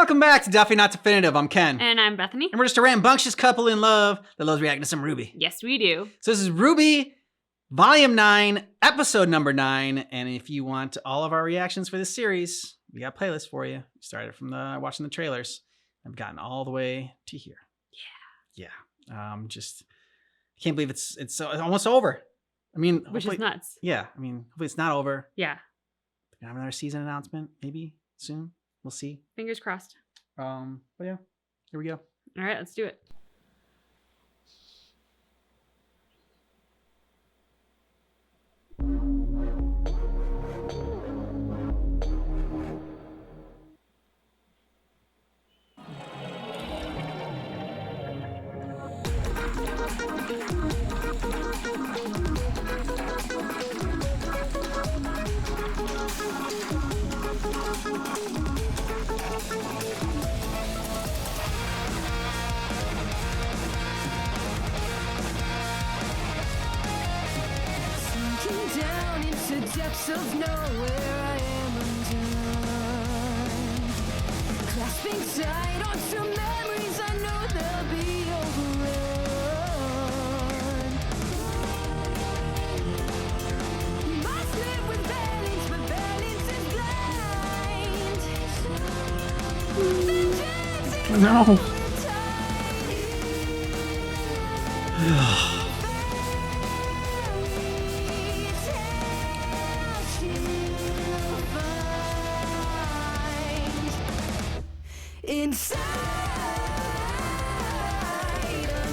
Welcome back to Definitely Not Definitive. I'm Ken. And I'm Bethany. And we're just a rambunctious couple in love that loves reacting to some RWBY. Yes, we do. So this is RWBY, Volume 9, Episode number 9. And if you want all of our reactions for this series, we got a playlist for you. We started from watching the trailers. I've gotten all the way to here. Yeah. Just I can't believe it's almost over. I mean, which is nuts. Yeah. I mean, hopefully it's not over. Yeah. We're gonna have another season announcement maybe soon. We'll see. Fingers crossed. But yeah, here we go. All right, let's do it. Down into depths of nowhere, I am undone. Clasping tight onto memories, I know they'll be overrun. Must live with balance, but balance is blind. No. Inside, a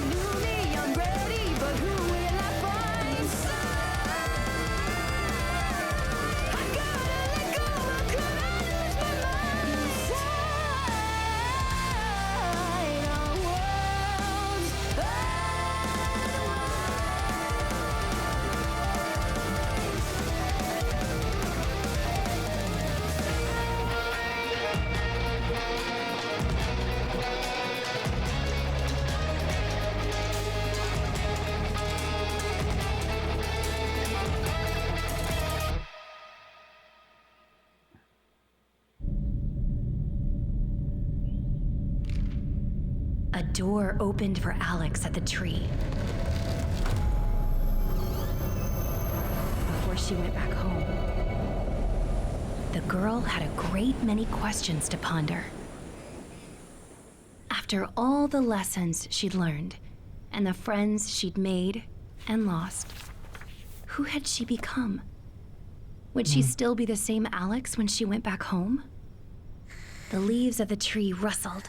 new me, I'm ready, but who will I find? I gotta let go, how could I lose my mind? Inside our worlds, A door opened for Alex at the tree. Before she went back home, the girl had a great many questions to ponder. After all the lessons she'd learned and the friends she'd made and lost, who had she become? Would she still be the same Alex when she went back home? The leaves of the tree rustled.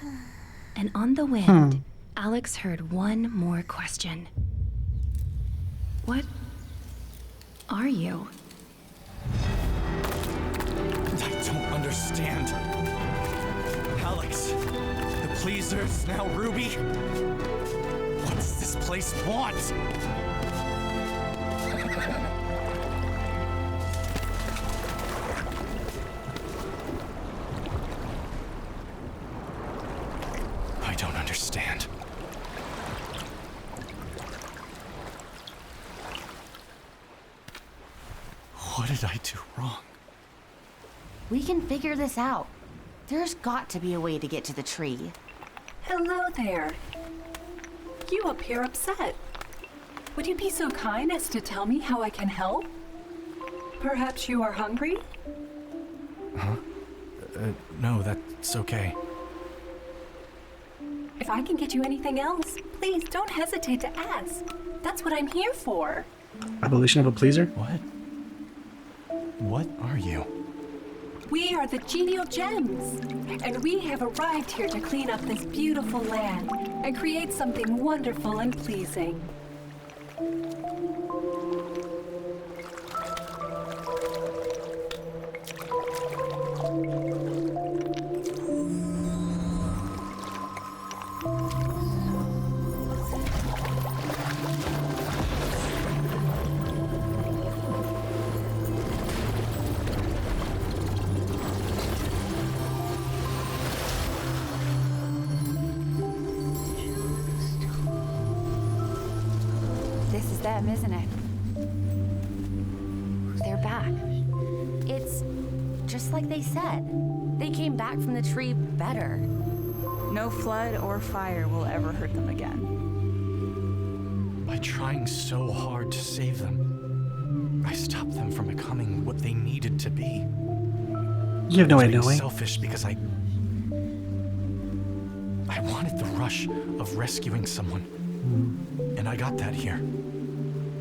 And on the wind, Alex heard one more question. What are you? I don't understand. Alex, the pleasers, now Ruby. What does this place want? I don't understand. What did I do wrong? We can figure this out. There's got to be a way to get to the tree. Hello there. You appear upset. Would you be so kind as to tell me how I can help? Perhaps you are hungry? Huh? No, that's okay. If I can get you anything else, please don't hesitate to ask. That's what I'm here for. Abolition of a pleaser? What? What are you? We are the Genial Gems, and we have arrived here to clean up this beautiful land and create something wonderful and pleasing. This is them, isn't it? They're back. It's just like they said. They came back from the tree better. No flood or fire will ever hurt them again. By trying so hard to save them, I stopped them from becoming what they needed to be. You have no way I was of being knowing. selfish because I wanted the rush of rescuing someone. And I got that here.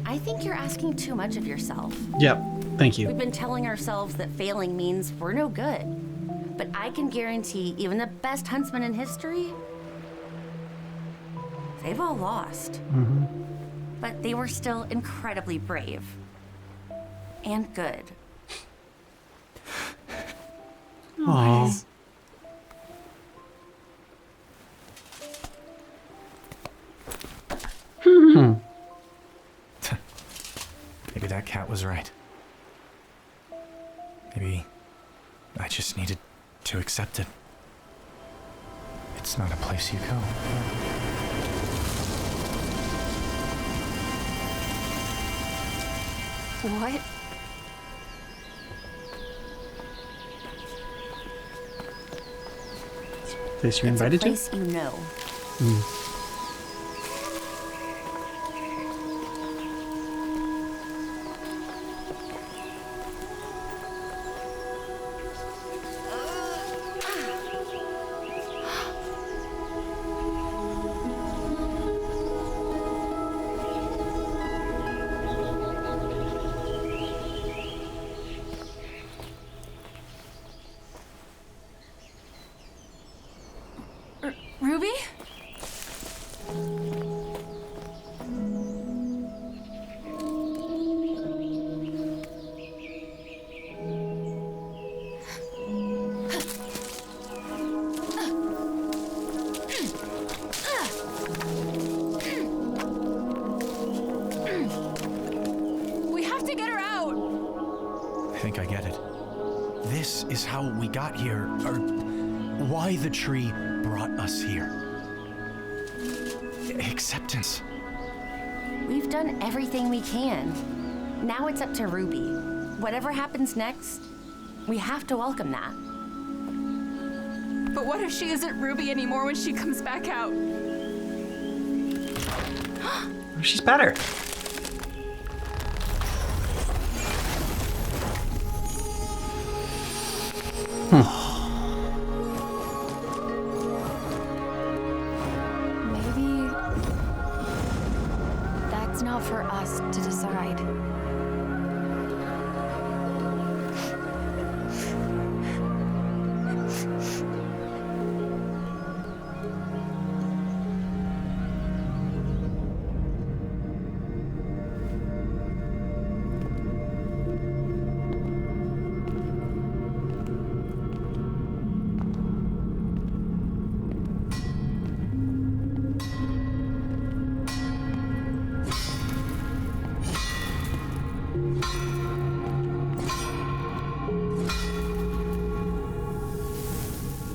I think you're asking too much of yourself. Yep. Thank you. We've been telling ourselves that failing means we're no good. But I can guarantee even the best huntsman in history, they've all lost. But they were still incredibly brave. And good. Aw. Maybe that cat was right. Maybe I just needed to accept it. It's not a place you go. What? Place you're It's a invited to? place you know. Ruby? We have to get her out. I think I get it. This is how we got here, or why the tree brought us here. Acceptance. We've done everything we can. Now it's up to Ruby. Whatever happens next, we have to welcome that. But what if she isn't Ruby anymore when she comes back out? She's better. Maybe that's not for us to decide.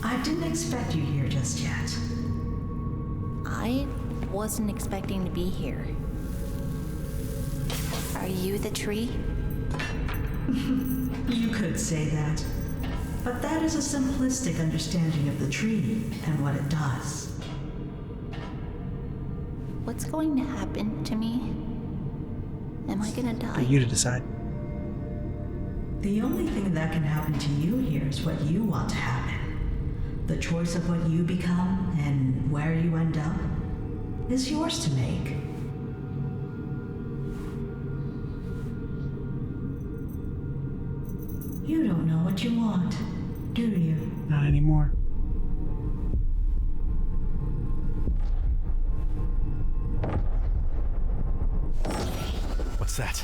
I didn't expect you here just yet. I wasn't expecting to be here. Are you the tree? You could say that. But that is a simplistic understanding of the tree and what it does. What's going to happen to me? Am I gonna For die? you to decide. The only thing that can happen to you here is what you want to happen. The choice of what you become and where you end up is yours to make. You don't know what you want, do you? Not anymore. What's that?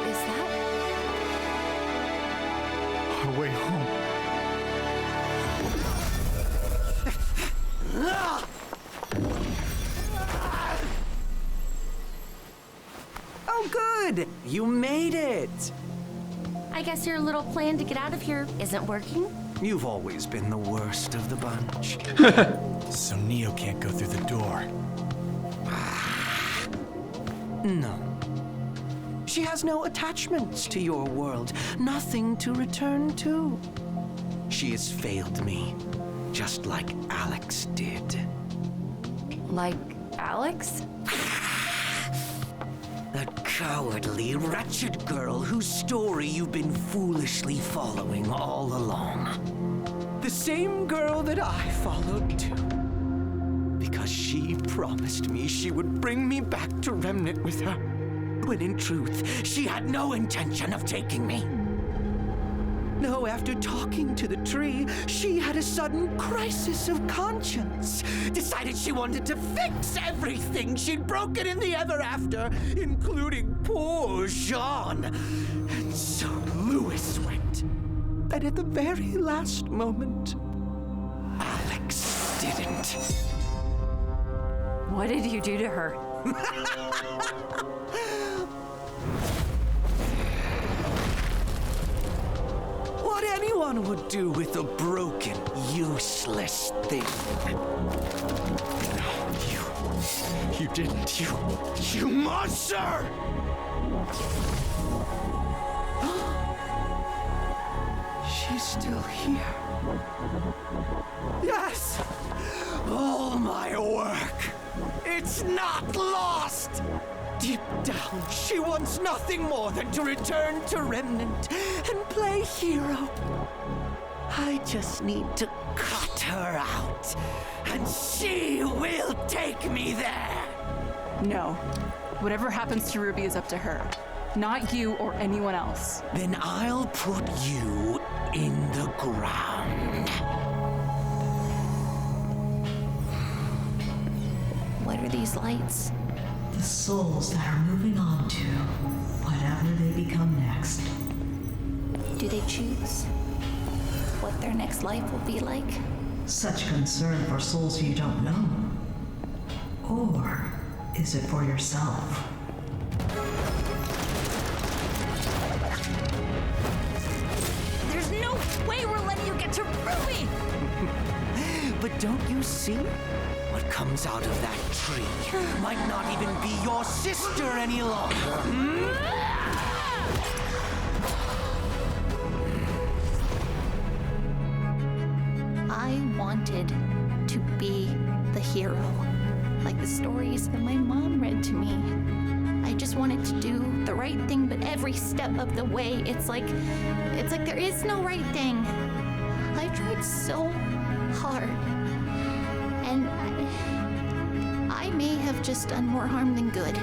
Is that? Our way home. Oh, good! You made it! I guess your little plan to get out of here isn't working? You've always been the worst of the bunch. So Neo can't go through the door. No. She has no attachments to your world, nothing to return to. She has failed me, just like Alex did. Like Alex? That cowardly, wretched girl whose story you've been foolishly following all along. The same girl that I followed too. Because she promised me she would bring me back to Remnant with her, when in truth, she had no intention of taking me. No, after talking to the tree, she had a sudden crisis of conscience. Decided she wanted to fix everything she'd broken in the ever after, including poor Jean. And so Louis went. And at the very last moment, Alex didn't. What did you do to her? What anyone would do with a broken, useless thing. You didn't, you monster! She's still here. Yes! All my work. It's not lost! Deep down, she wants nothing more than to return to Remnant and play hero. I just need to cut her out, and she will take me there. No. Whatever happens to Ruby is up to her. Not you or anyone else. Then I'll put you in the ground. What are these lights? The souls that are moving on to whatever they become next. Do they choose what their next life will be like? Such concern for souls you don't know? Or is it for yourself? There's no way we're letting you get to Ruby! But don't you see? What comes out of that tree might not even be your sister any longer. I wanted to be the hero, like the stories that my mom read to me. I just wanted to do the right thing, but every step of the way, it's like there is no right thing. I tried so hard, and I may have just done more harm than good.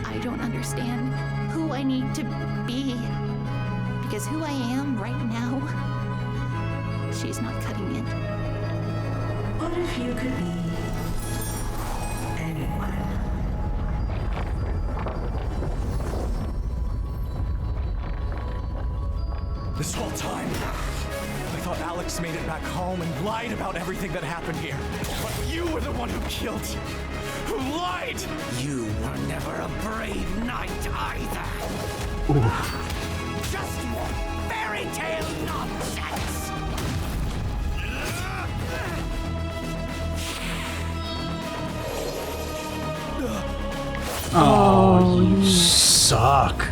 I don't understand who I need to be, because who I am right now, she's not cutting it. What if you could be anyone? This whole time, I thought Alex made it back home and lied about everything that happened here. But you were the one who killed, who lied! You were never a brave knight either. Just more fairy tale nonsense! Oh, you suck.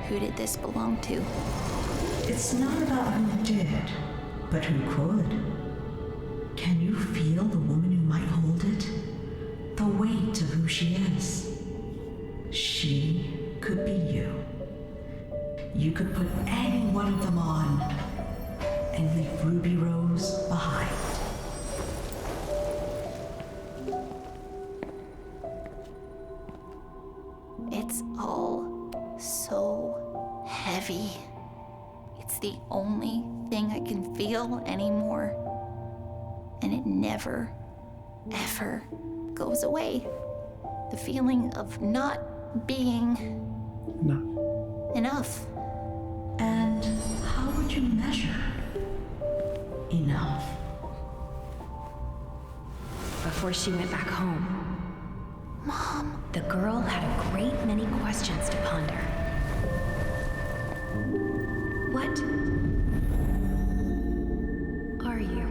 Who did this belong to? It's not about who did, but who could. Can you feel the woman who might hold it? The weight of who she is. She could be you. You could put any one of them on and leave Ruby Rose behind. It's all so heavy. It's the only thing I can feel anymore. And it never, ever goes away. The feeling of not being No. enough. And how would you measure enough? Before she went back home, Mom, the girl had a great many questions to ponder. What are you?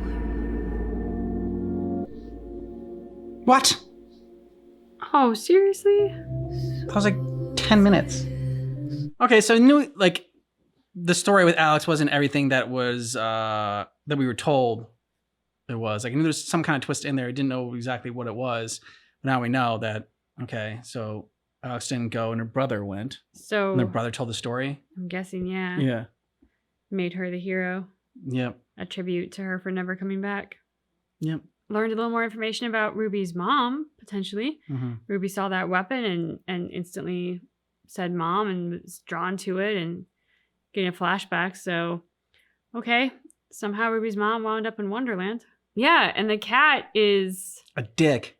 What? Oh, seriously? That was like 10 minutes. Okay, so I knew like the story with Alex wasn't everything that was that we were told it was. Like I knew there was some kind of twist in there. I didn't know exactly what it was. But now we know that, okay, so Alex didn't go and her brother went. So And their brother told the story. I'm guessing, yeah. Yeah. Made her the hero. Yep. A tribute to her for never coming back. Yep. Learned a little more information about Ruby's mom, potentially. Mm-hmm. Ruby saw that weapon and instantly said mom and was drawn to it and getting a flashback. So, okay. Somehow Ruby's mom wound up in Wonderland. Yeah, and the cat is A dick.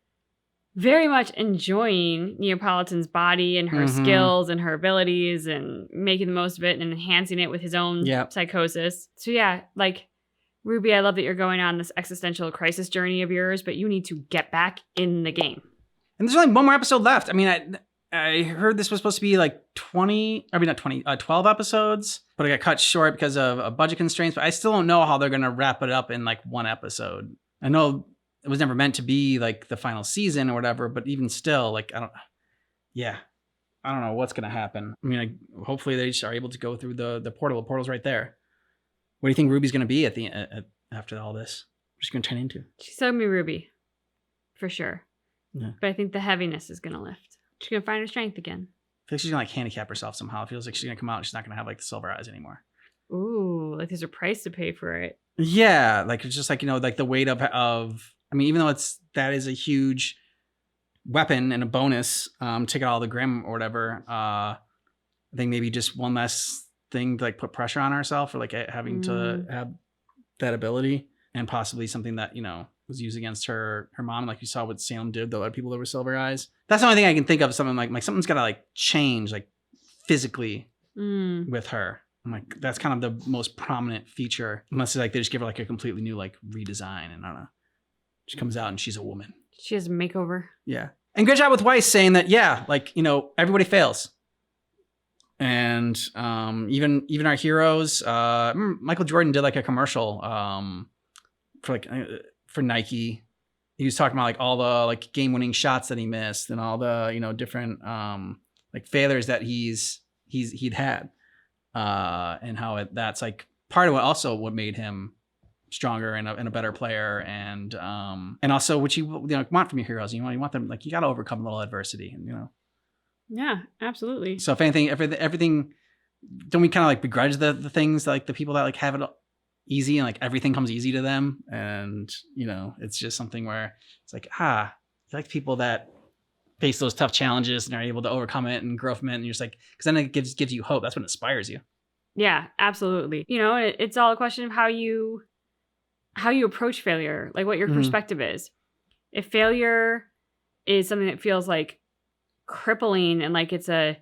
very much enjoying Neapolitan's body and her skills and her abilities and making the most of it and enhancing it with his own psychosis. So yeah, like, Ruby, I love that you're going on this existential crisis journey of yours, but you need to get back in the game. And there's only one more episode left. I mean, I heard this was supposed to be like 12 episodes, but it got cut short because of budget constraints. But I still don't know how they're going to wrap it up in like one episode. I know it was never meant to be like the final season or whatever, but even still, like, I don't know what's going to happen. I mean, hopefully they just are able to go through the portal. The portal's right there. What do you think Ruby's going to be after all this? What's she going to turn into? She's going to be Ruby, for sure. Yeah. But I think the heaviness is going to lift. She's going to find her strength again. I feel like she's going to like handicap herself somehow. It feels like she's going to come out and she's not going to have like the silver eyes anymore. Ooh, like there's a price to pay for it. Yeah, like it's just like, you know, like the weight of I mean, even though that is a huge weapon and a bonus, take out all the grim or whatever. I think maybe just one less thing to like put pressure on ourselves or like having to have that ability, and possibly something that, you know, was used against her mom, like you saw what Salem did, the other people that were silver eyes. That's the only thing I can think of. Something like something's got to like change like physically with her. I'm like, that's kind of the most prominent feature, unless like they just give her like a completely new like redesign, and I don't know. She comes out and she's a woman. She has a makeover. Yeah. And good job with Weiss saying that, yeah, like, you know, everybody fails. And even our heroes, Michael Jordan did like a commercial for Nike. He was talking about like all the like game-winning shots that he missed and all the, you know, different like failures that he'd had, and how that's like part of what made him stronger and a better player, and also what you know, want from your heroes. You want them, like, you got to overcome a little adversity, and, you know. Yeah, absolutely. So if anything, everything, don't we kind of like begrudge the things, like the people that like have it easy and like everything comes easy to them, and, you know, it's just something where it's like, you like people that face those tough challenges and are able to overcome it and grow from it, and you're just like, because then it gives you hope. That's what inspires you. Yeah, absolutely. You know, it's all a question of how you approach failure, like what your perspective is. If failure is something that feels like crippling and like it's a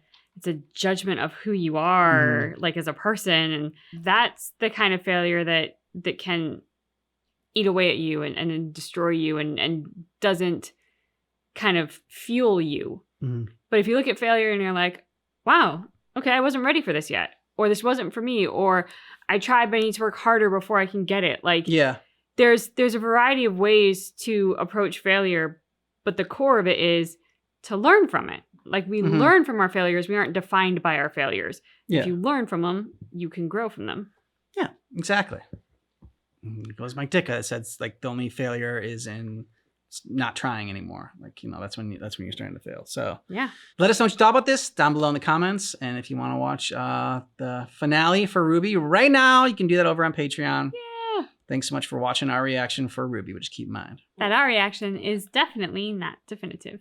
judgment of who you are, like as a person, and that's the kind of failure that can eat away at you and destroy you and doesn't kind of fuel you. But if you look at failure and you're like, wow, okay, I wasn't ready for this yet, or this wasn't for me, or I tried but I need to work harder before I can get it. Like, yeah, there's a variety of ways to approach failure, but the core of it is to learn from it. Like, we learn from our failures. We aren't defined by our failures. Yeah. If you learn from them, you can grow from them. Yeah, exactly. It goes Mike Ditka. It says like the only failure is in not trying anymore. Like, you know, that's when you're starting to fail. So yeah, let us know what you thought about this down below in the comments. And if you want to watch the finale for RWBY right now, you can do that over on Patreon. Yeah. Thanks so much for watching our reaction for RWBY, but just keep in mind that our reaction is definitely not definitive.